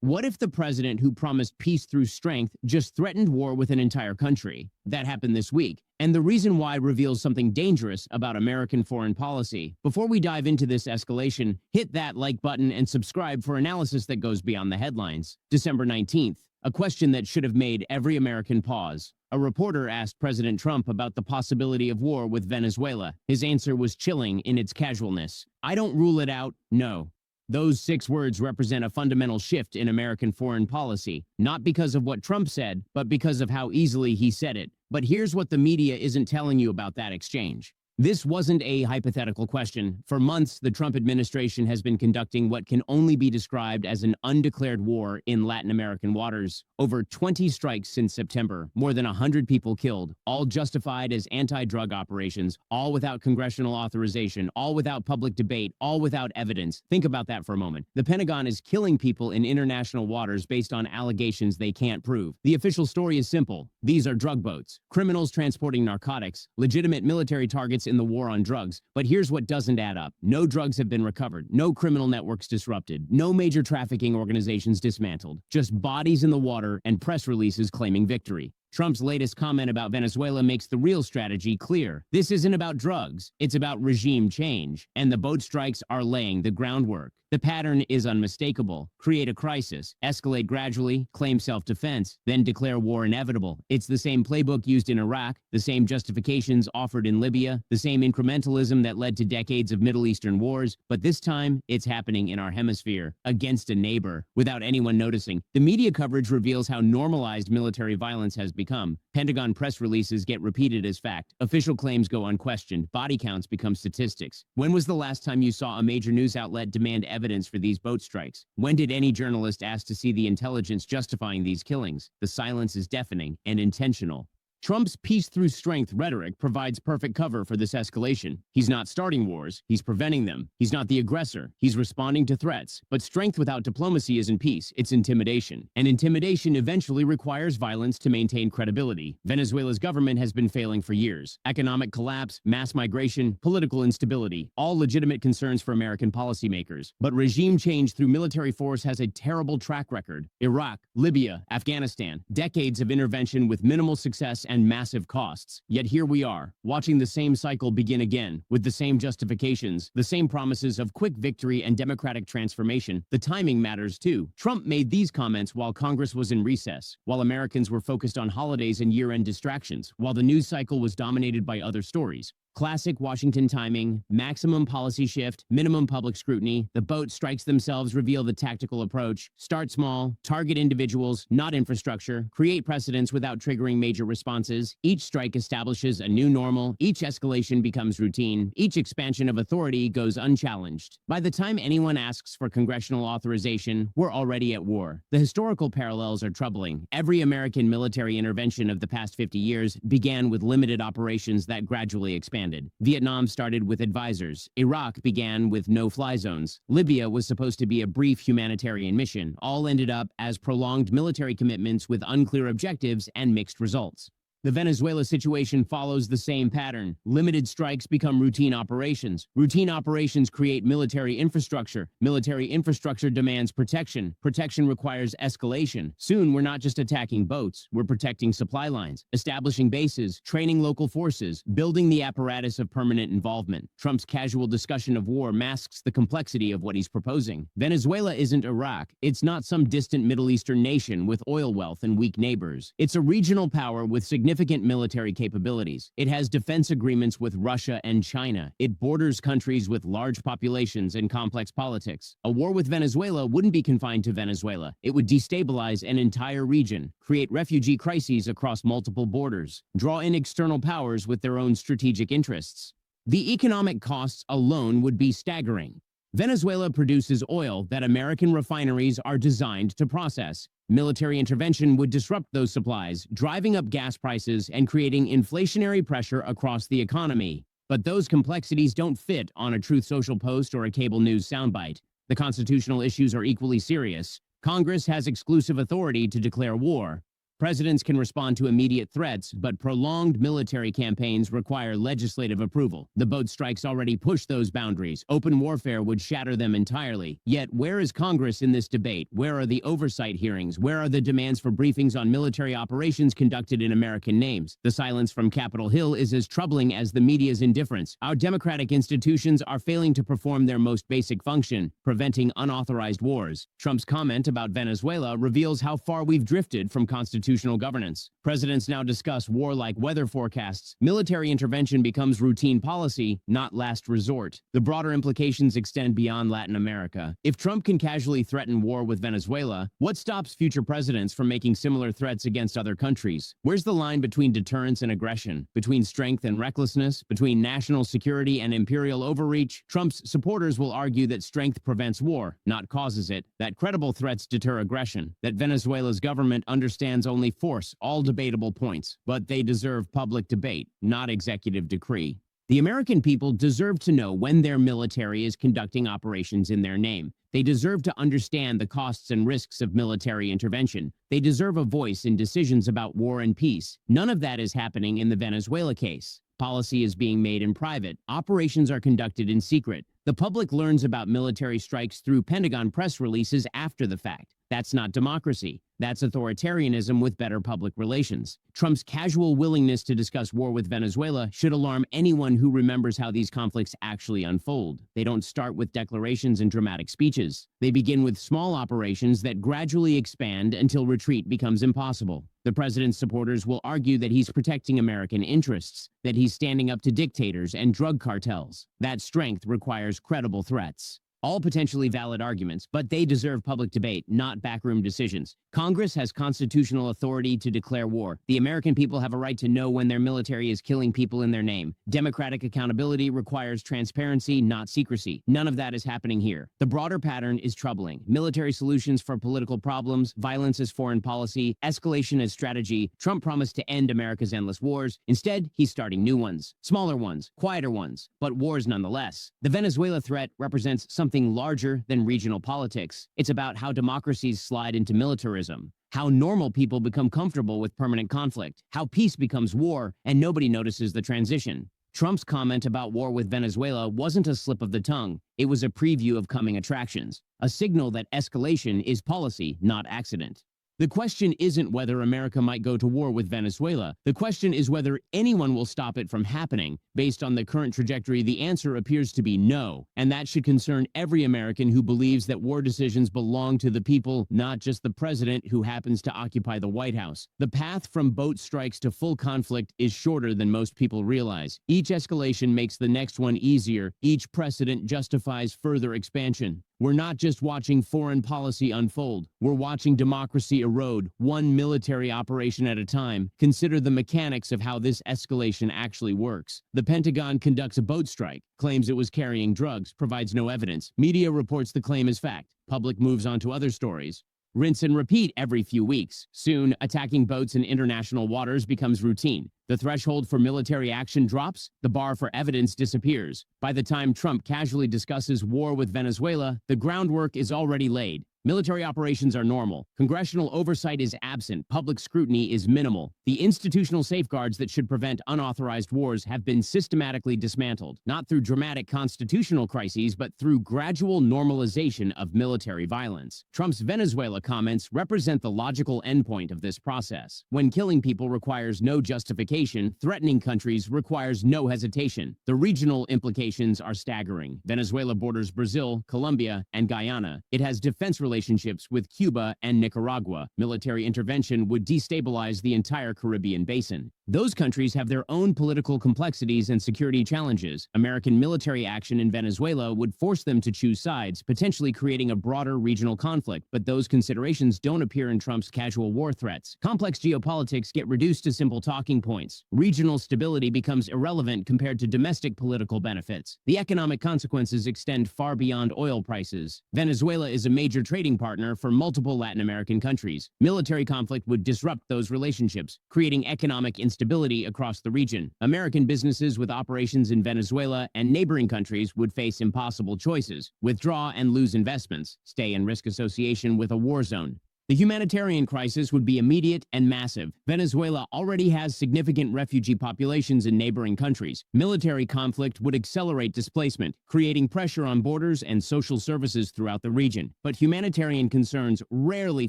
What if the president who promised peace through strength just threatened war with an entire country? That happened this week, and the reason why reveals something dangerous about American foreign policy. Before we dive into this escalation, hit that like button and subscribe for analysis that goes beyond the headlines. December 19th, a question that should have made every American pause. A reporter asked President Trump about the possibility of war with Venezuela. His answer was chilling in its casualness. I don't rule it out, no. Those 6 words represent a fundamental shift in American foreign policy, not because of what Trump said, but because of how easily he said it. But here's what the media isn't telling you about that exchange. This wasn't a hypothetical question. For months, the Trump administration has been conducting what can only be described as an undeclared war in Latin American waters. Over 20 strikes since September, more than 100 people killed, all justified as anti-drug operations, all without congressional authorization, all without public debate, all without evidence. Think about that for a moment. The Pentagon is killing people in international waters based on allegations they can't prove. The official story is simple. These are drug boats, criminals transporting narcotics, legitimate military targets in the war on drugs. But here's what doesn't add up. No drugs have been recovered, no criminal networks disrupted, no major trafficking organizations dismantled, just bodies in the water and press releases claiming victory. Trump's latest comment about Venezuela makes the real strategy clear. This isn't about drugs, it's about regime change, and the boat strikes are laying the groundwork. The pattern is unmistakable. Create a crisis, escalate gradually, claim self-defense, then declare war inevitable. It's the same playbook used in Iraq, the same justifications offered in Libya, the same incrementalism that led to decades of Middle Eastern wars, but this time it's happening in our hemisphere, against a neighbor, without anyone noticing. The media coverage reveals how normalized military violence has become. Pentagon press releases get repeated as fact. Official claims go unquestioned. Body counts become statistics. When was the last time you saw a major news outlet demand evidence for these boat strikes? When did any journalist ask to see the intelligence justifying these killings? The silence is deafening and intentional. Trump's peace through strength rhetoric provides perfect cover for this escalation. He's not starting wars, he's preventing them. He's not the aggressor, he's responding to threats. But strength without diplomacy isn't peace, it's intimidation. And intimidation eventually requires violence to maintain credibility. Venezuela's government has been failing for years. Economic collapse, mass migration, political instability, all legitimate concerns for American policymakers. But regime change through military force has a terrible track record. Iraq, Libya, Afghanistan, decades of intervention with minimal success and massive costs. Yet here we are, watching the same cycle begin again, with the same justifications, the same promises of quick victory and democratic transformation. The timing matters too. Trump made these comments while Congress was in recess, while Americans were focused on holidays and year-end distractions, while the news cycle was dominated by other stories. Classic Washington timing, maximum policy shift, minimum public scrutiny. The boat strikes themselves reveal the tactical approach. Start small, target individuals, not infrastructure, create precedents without triggering major responses. Each strike establishes a new normal. Each escalation becomes routine. Each expansion of authority goes unchallenged. By the time anyone asks for congressional authorization, we're already at war. The historical parallels are troubling. Every American military intervention of the past 50 years began with limited operations that gradually expanded. Vietnam started with advisors. Iraq began with no-fly zones. Libya was supposed to be a brief humanitarian mission. All ended up as prolonged military commitments with unclear objectives and mixed results. The Venezuela situation follows the same pattern. Limited strikes become routine operations. Routine operations create military infrastructure. Military infrastructure demands protection. Protection requires escalation. Soon, we're not just attacking boats. We're protecting supply lines, establishing bases, training local forces, building the apparatus of permanent involvement. Trump's casual discussion of war masks the complexity of what he's proposing. Venezuela isn't Iraq. It's not some distant Middle Eastern nation with oil wealth and weak neighbors. It's a regional power with significant military capabilities. It has defense agreements with Russia and China. It borders countries with large populations and complex politics. A war with Venezuela wouldn't be confined to Venezuela. It would destabilize an entire region, create refugee crises across multiple borders, draw in external powers with their own strategic interests. The economic costs alone would be staggering. Venezuela produces oil that American refineries are designed to process. Military intervention would disrupt those supplies, driving up gas prices and creating inflationary pressure across the economy. But those complexities don't fit on a Truth Social post or a cable news soundbite. The constitutional issues are equally serious. Congress has exclusive authority to declare war. Presidents can respond to immediate threats, but prolonged military campaigns require legislative approval. The boat strikes already push those boundaries. Open warfare would shatter them entirely. Yet, where is Congress in this debate? Where are the oversight hearings? Where are the demands for briefings on military operations conducted in American names? The silence from Capitol Hill is as troubling as the media's indifference. Our democratic institutions are failing to perform their most basic function, preventing unauthorized wars. Trump's comment about Venezuela reveals how far we've drifted from constitutional governance. Presidents now discuss war-like weather forecasts. Military intervention becomes routine policy, not last resort. The broader implications extend beyond Latin America. If Trump can casually threaten war with Venezuela, what stops future presidents from making similar threats against other countries? Where's the line between deterrence and aggression? Between strength and recklessness? Between national security and imperial overreach? Trump's supporters will argue that strength prevents war, not causes it, that credible threats deter aggression, that Venezuela's government understands only force, all debatable points, but they deserve public debate, not executive decree. The American people deserve to know when their military is conducting operations in their name. They deserve to understand the costs and risks of military intervention. They deserve a voice in decisions about war and peace. None of that is happening in the Venezuela case. Policy is being made in private. Operations are conducted in secret. The public learns about military strikes through Pentagon press releases after the fact. That's not democracy. That's authoritarianism with better public relations. Trump's casual willingness to discuss war with Venezuela should alarm anyone who remembers how these conflicts actually unfold. They don't start with declarations and dramatic speeches. They begin with small operations that gradually expand until retreat becomes impossible. The president's supporters will argue that he's protecting American interests, that he's standing up to dictators and drug cartels. That strength requires credible threats. All potentially valid arguments, but they deserve public debate, not backroom decisions. Congress has constitutional authority to declare war. The American people have a right to know when their military is killing people in their name. Democratic accountability requires transparency, not secrecy. None of that is happening here. The broader pattern is troubling. Military solutions for political problems, violence as foreign policy, escalation as strategy. Trump promised to end America's endless wars. Instead, he's starting new ones. Smaller ones, quieter ones, but wars nonetheless. The Venezuela threat represents something larger than regional politics. It's about how democracies slide into militarism, how normal people become comfortable with permanent conflict, how peace becomes war, and nobody notices the transition. Trump's comment about war with Venezuela wasn't a slip of the tongue. It was a preview of coming attractions, a signal that escalation is policy, not accident. The question isn't whether America might go to war with Venezuela. The question is whether anyone will stop it from happening. Based on the current trajectory, the answer appears to be no. And that should concern every American who believes that war decisions belong to the people, not just the president who happens to occupy the White House. The path from boat strikes to full conflict is shorter than most people realize. Each escalation makes the next one easier. Each precedent justifies further expansion. We're not just watching foreign policy unfold. We're watching democracy erode, one military operation at a time. Consider the mechanics of how this escalation actually works. The Pentagon conducts a boat strike, claims it was carrying drugs, provides no evidence. Media reports the claim as fact. Public moves on to other stories. Rinse and repeat every few weeks. Soon, attacking boats in international waters becomes routine. The threshold for military action drops, the bar for evidence disappears. By the time Trump casually discusses war with Venezuela, the groundwork is already laid. Military operations are normal. Congressional oversight is absent. Public scrutiny is minimal. The institutional safeguards that should prevent unauthorized wars have been systematically dismantled, not through dramatic constitutional crises, but through gradual normalization of military violence. Trump's Venezuela comments represent the logical endpoint of this process. When killing people requires no justification, threatening countries requires no hesitation. The regional implications are staggering. Venezuela borders Brazil, Colombia, and Guyana. It has defense relationships with Cuba and Nicaragua. Military intervention would destabilize the entire Caribbean basin. Those countries have their own political complexities and security challenges. American military action in Venezuela would force them to choose sides, potentially creating a broader regional conflict. But those considerations don't appear in Trump's casual war threats. Complex geopolitics get reduced to simple talking points. Regional stability becomes irrelevant compared to domestic political benefits. The economic consequences extend far beyond oil prices. Venezuela is a major trading partner for multiple Latin American countries. Military conflict would disrupt those relationships, creating economic instability across the region. American businesses with operations in Venezuela and neighboring countries would face impossible choices: withdraw and lose investments, stay in risk association with a war zone. The humanitarian crisis would be immediate and massive. Venezuela already has significant refugee populations in neighboring countries. Military conflict would accelerate displacement, creating pressure on borders and social services throughout the region. But humanitarian concerns rarely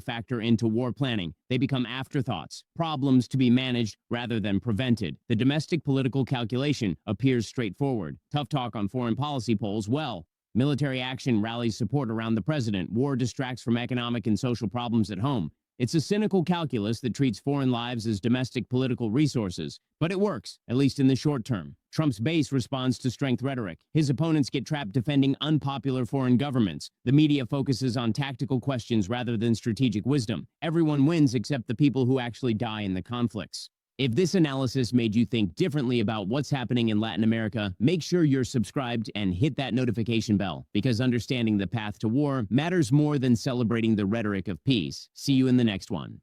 factor into war planning. They become afterthoughts, problems to be managed rather than prevented. The domestic political calculation appears straightforward. Tough talk on foreign policy polls, well, military action rallies support around the president. War distracts from economic and social problems at home. It's a cynical calculus that treats foreign lives as domestic political resources. But it works, at least in the short term. Trump's base responds to strength rhetoric. His opponents get trapped defending unpopular foreign governments. The media focuses on tactical questions rather than strategic wisdom. Everyone wins except the people who actually die in the conflicts. If this analysis made you think differently about what's happening in Latin America, make sure you're subscribed and hit that notification bell, because understanding the path to war matters more than celebrating the rhetoric of peace. See you in the next one.